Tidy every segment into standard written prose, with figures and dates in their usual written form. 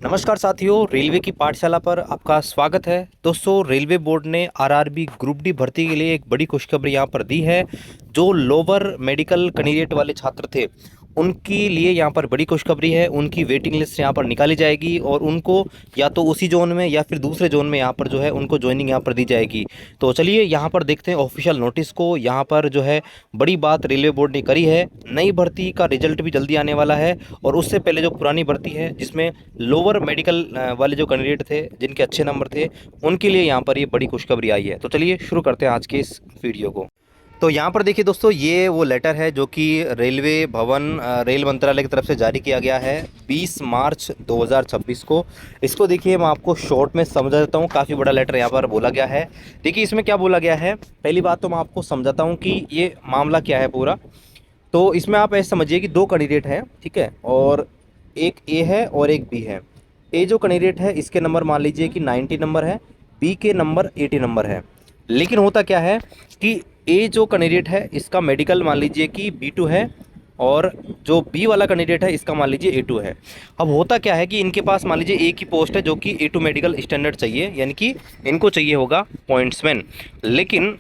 नमस्कार साथियों, रेलवे की पाठशाला पर आपका स्वागत है। दोस्तों, रेलवे बोर्ड ने आरआरबी ग्रुप डी भर्ती के लिए एक बड़ी खुशखबरी यहाँ पर दी है। जो लोअर मेडिकल कैंडिडेट वाले छात्र थे उनके लिए यहाँ पर बड़ी खुशखबरी है। उनकी वेटिंग लिस्ट यहाँ पर निकाली जाएगी और उनको या तो उसी जोन में या फिर दूसरे जोन में यहाँ पर जो है उनको ज्वाइनिंग यहाँ पर दी जाएगी। तो चलिए यहाँ पर देखते हैं ऑफिशियल नोटिस को। यहाँ पर जो है बड़ी बात रेलवे बोर्ड ने करी है। नई भर्ती का रिजल्ट भी जल्दी आने वाला है और उससे पहले जो पुरानी भर्ती है जिसमें लोअर मेडिकल वाले जो कैंडिडेट थे जिनके अच्छे नंबर थे उनके लिए यहाँ पर ये बड़ी खुशखबरी आई है। तो चलिए शुरू करते हैं आज के इस वीडियो को। तो यहाँ पर देखिए दोस्तों, ये वो लेटर है जो कि रेलवे भवन रेल मंत्रालय की तरफ से जारी किया गया है 20 मार्च 2026 को। इसको देखिए मैं आपको शॉर्ट में समझा देता हूँ। काफ़ी बड़ा लेटर यहाँ पर बोला गया है। देखिए इसमें क्या बोला गया है। पहली बात तो मैं आपको समझाता हूँ कि ये मामला क्या है पूरा। तो इसमें आप ऐसे समझिए कि दो कैंडिडेट हैं, ठीक है, और एक ए है और एक बी है। ए जो कैंडिडेट है इसके नंबर मान लीजिए कि 90 नंबर है, बी के नंबर 80 नंबर है। लेकिन होता क्या है कि ए जो कैंडिडेट है इसका मेडिकल मान लीजिए कि B2 है और जो बी वाला कैंडिडेट है इसका मान लीजिए A2 है। अब होता क्या है कि इनके पास मान लीजिए एक ही पोस्ट है जो कि A2 मेडिकल स्टैंडर्ड चाहिए, यानी कि इनको चाहिए होगा पॉइंट्समैन। लेकिन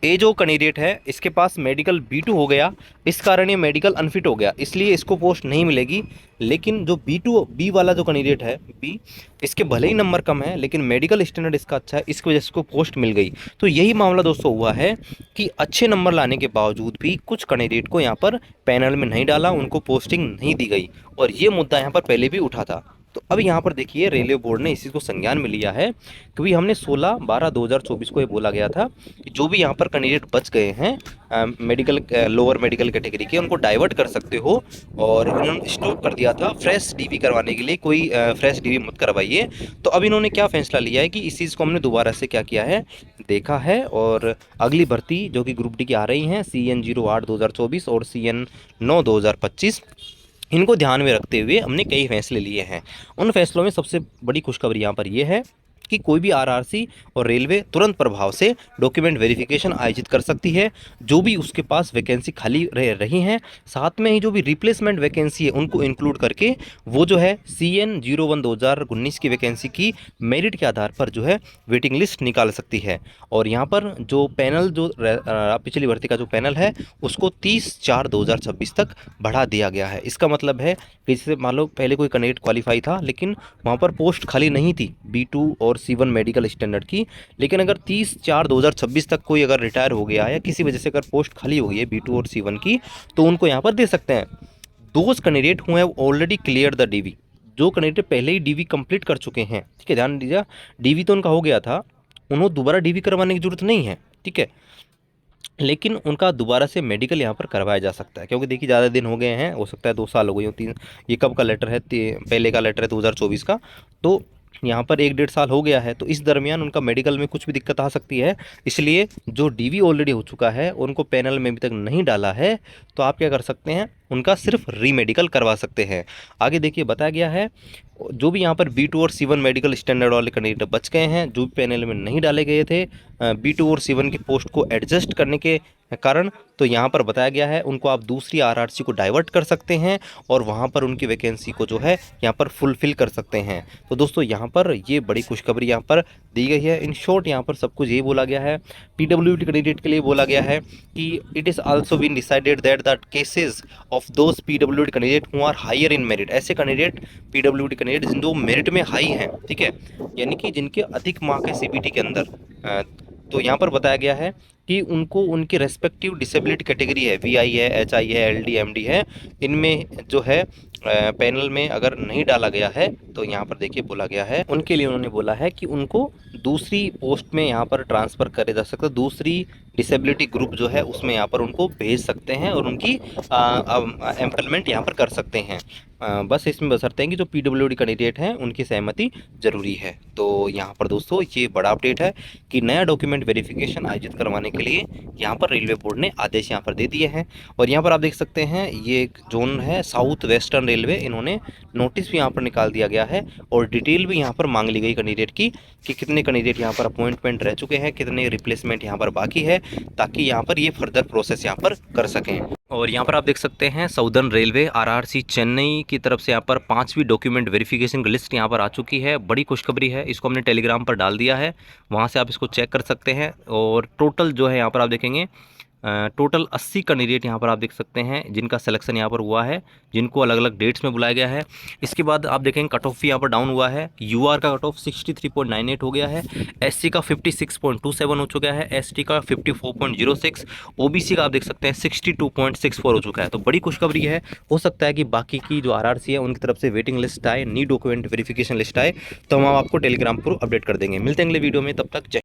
ए जो कैंडिडेट है इसके पास मेडिकल B2 हो गया, इस कारण ये मेडिकल अनफिट हो गया, इसलिए इसको पोस्ट नहीं मिलेगी। लेकिन जो बी वाला जो कैंडिडेट है बी, इसके भले ही नंबर कम है लेकिन मेडिकल स्टैंडर्ड इसका अच्छा है, इसकी वजह से इसको पोस्ट मिल गई। तो यही मामला दोस्तों हुआ है कि अच्छे नंबर लाने के बावजूद भी कुछ कैंडिडेट को यहाँ पर पैनल में नहीं डाला, उनको पोस्टिंग नहीं दी गई और ये मुद्दा यहाँ पर पहले भी उठा था। तो अब यहाँ पर देखिए रेलवे बोर्ड ने इस चीज़ को संज्ञान में लिया है, क्योंकि हमने 16/12/2024 को ये बोला गया था कि जो भी यहाँ पर कैंडिडेट बच गए हैं मेडिकल लोअर मेडिकल कैटेगरी के, उनको डाइवर्ट कर सकते हो। और उन्होंने स्टॉप कर दिया था फ्रेश डीवी करवाने के लिए, कोई फ्रेश डीवी मत करवाइए। तो अब इन्होंने क्या फैसला लिया है कि इस चीज़ को हमने दोबारा से क्या किया है, देखा है। और अगली भर्ती जो कि ग्रुप डी की आ रही हैं CN08/2024 और CN9/2025, इनको ध्यान में रखते हुए हमने कई फैसले लिए हैं। उन फैसलों में सबसे बड़ी खुशखबरी यहाँ पर यह है कि कोई भी आरआरसी और रेलवे तुरंत प्रभाव से डॉक्यूमेंट वेरिफिकेशन आयोजित कर सकती है। जो भी उसके पास वैकेंसी खाली रह रही हैं, साथ में ही जो भी रिप्लेसमेंट वैकेंसी है उनको इंक्लूड करके वो जो है CN01/2019 की वैकेंसी की मेरिट के आधार पर जो है वेटिंग लिस्ट निकाल सकती है। और यहाँ पर जो पैनल जो पिछली भर्ती का जो पैनल है उसको 30/4/2026 तक बढ़ा दिया गया है। इसका मतलब है कि जैसे मान लो पहले कोई कैंडिडेट क्वालिफाई था लेकिन वहाँ पर पोस्ट खाली नहीं थी B2 और C1 मेडिकल स्टैंडर्ड की, लेकिन अगर 30/4/2026 तक कोई अगर रिटायर हो गया है या किसी वजह से अगर पोस्ट खाली हो गई है B2 और C1 की, तो उनको यहाँ पर दे सकते हैं। Those candidate who have already clear the DV, जो कैंडिडेट पहले ही डीवी कंप्लीट कर चुके हैं, ठीक है, ध्यान दीजिए, डीवी तो उनका हो गया था, उन्होंने दोबारा डीवी करवाने की जरूरत नहीं है, ठीक है, लेकिन उनका दोबारा से मेडिकल यहाँ पर करवाया जा सकता है। क्योंकि देखिए ज़्यादा दिन हो गए हैं, हो सकता है 2 साल हो गए हो, 3, ये कब का लेटर है, पहले का लेटर है 2024 का, तो यहाँ पर 1-1.5 साल हो गया है। तो इस दरमियान उनका मेडिकल में कुछ भी दिक्कत आ सकती है, इसलिए जो डीवी ऑलरेडी हो चुका है उनको पैनल में अभी तक नहीं डाला है, तो आप क्या कर सकते हैं, उनका सिर्फ रीमेडिकल करवा सकते हैं। आगे देखिए बताया गया है जो भी यहाँ पर B2 और C1 मेडिकल स्टैंडर्ड वाले कैंडिडेट बच गए हैं, जो भी पैनल में नहीं डाले गए थे B2 और C1 की पोस्ट को एडजस्ट करने के कारण, तो यहाँ पर बताया गया है उनको आप दूसरी आरआरसी को डाइवर्ट कर सकते हैं और वहाँ पर उनकी वैकेंसी को जो है यहाँ पर फुलफिल कर सकते हैं। तो दोस्तों यहाँ पर ये बड़ी खुशखबरी यहाँ पर दी गई है। इन शॉर्ट यहाँ पर सब कुछ यही बोला गया है। PWD कैंडिडेट के लिए बोला गया है कि it is also been decided that the cases of those PWD candidate who are higher in merit, ऐसे कैंडिडेट PWD कैंडिडेट जिन जो मेरिट में हाई हैं, ठीक है, यानी कि जिनके अधिक मार्क है CBT के अंदर, तो यहाँ पर बताया गया है कि उनको उनके रेस्पेक्टिव डिसेबिलिटी कैटेगरी है, VI है, HI है, LD MD है, इनमें जो है पैनल में अगर नहीं डाला गया है, तो यहाँ पर देखिए बोला गया है उनके लिए उन्होंने बोला है कि उनको दूसरी पोस्ट में यहाँ पर ट्रांसफ़र करे जा सकता है, दूसरी डिसेबिलिटी ग्रुप जो है उसमें यहाँ पर उनको भेज सकते हैं और उनकी एम्प्लॉयमेंट यहाँ पर कर सकते हैं। बस इसमें बशर्ते हैं कि जो PWD कैंडिडेट हैं उनकी सहमति जरूरी है। तो यहाँ पर दोस्तों ये बड़ा अपडेट है कि नया डॉक्यूमेंट वेरिफिकेशन आयोजित करवाने के लिए यहाँ पर रेलवे बोर्ड ने आदेश यहाँ पर दे दिए हैं। और यहाँ पर आप देख सकते हैं ये एक जोन है साउथ वेस्टर्न रेलवे, इन्होंने नोटिस भी यहाँ पर निकाल दिया गया है और डिटेल भी यहाँ पर मांग ली गई कैंडिडेट की कि कितने कैंडिडेट यहाँ पर अपॉइंटमेंट रह चुके हैं, कितने रिप्लेसमेंट यहाँ पर बाकी है, ताकि यहाँ पर ये फर्दर प्रोसेस यहाँ पर कर सकें। और यहाँ पर आप देख सकते हैं साउदर्न रेलवे RRC चेन्नई की तरफ से यहाँ पर 5वीं डॉक्यूमेंट वेरिफिकेशन की लिस्ट यहाँ पर आ चुकी है। बड़ी खुशखबरी है, इसको हमने टेलीग्राम पर डाल दिया है, वहाँ से आप इसको चेक कर सकते हैं। और टोटल जो है यहाँ पर आप देखेंगे टोटल 80 कैंडिडेट यहाँ पर आप देख सकते हैं जिनका सिलेक्शन यहाँ पर हुआ है, जिनको अलग अलग डेट्स में बुलाया गया है। इसके बाद आप देखेंगे कट ऑफ यहाँ पर डाउन हुआ है। यूआर का कट ऑफ 63.98 हो गया है, एससी का 56.27 हो चुका है, एसटी का 54.06, ओबीसी का आप देख सकते हैं 62.64 हो चुका है। तो बड़ी खुशखबरी है। हो सकता है कि बाकी की जो आरआरसी है उनकी तरफ से वेटिंग लिस्ट आए, नी डॉक्यूमेंट वेरिफिकेशन लिस्ट आए, तो हम आपको टेलीग्राम पर अपडेट कर देंगे। मिलते हैं अगले वीडियो में, तब तक जय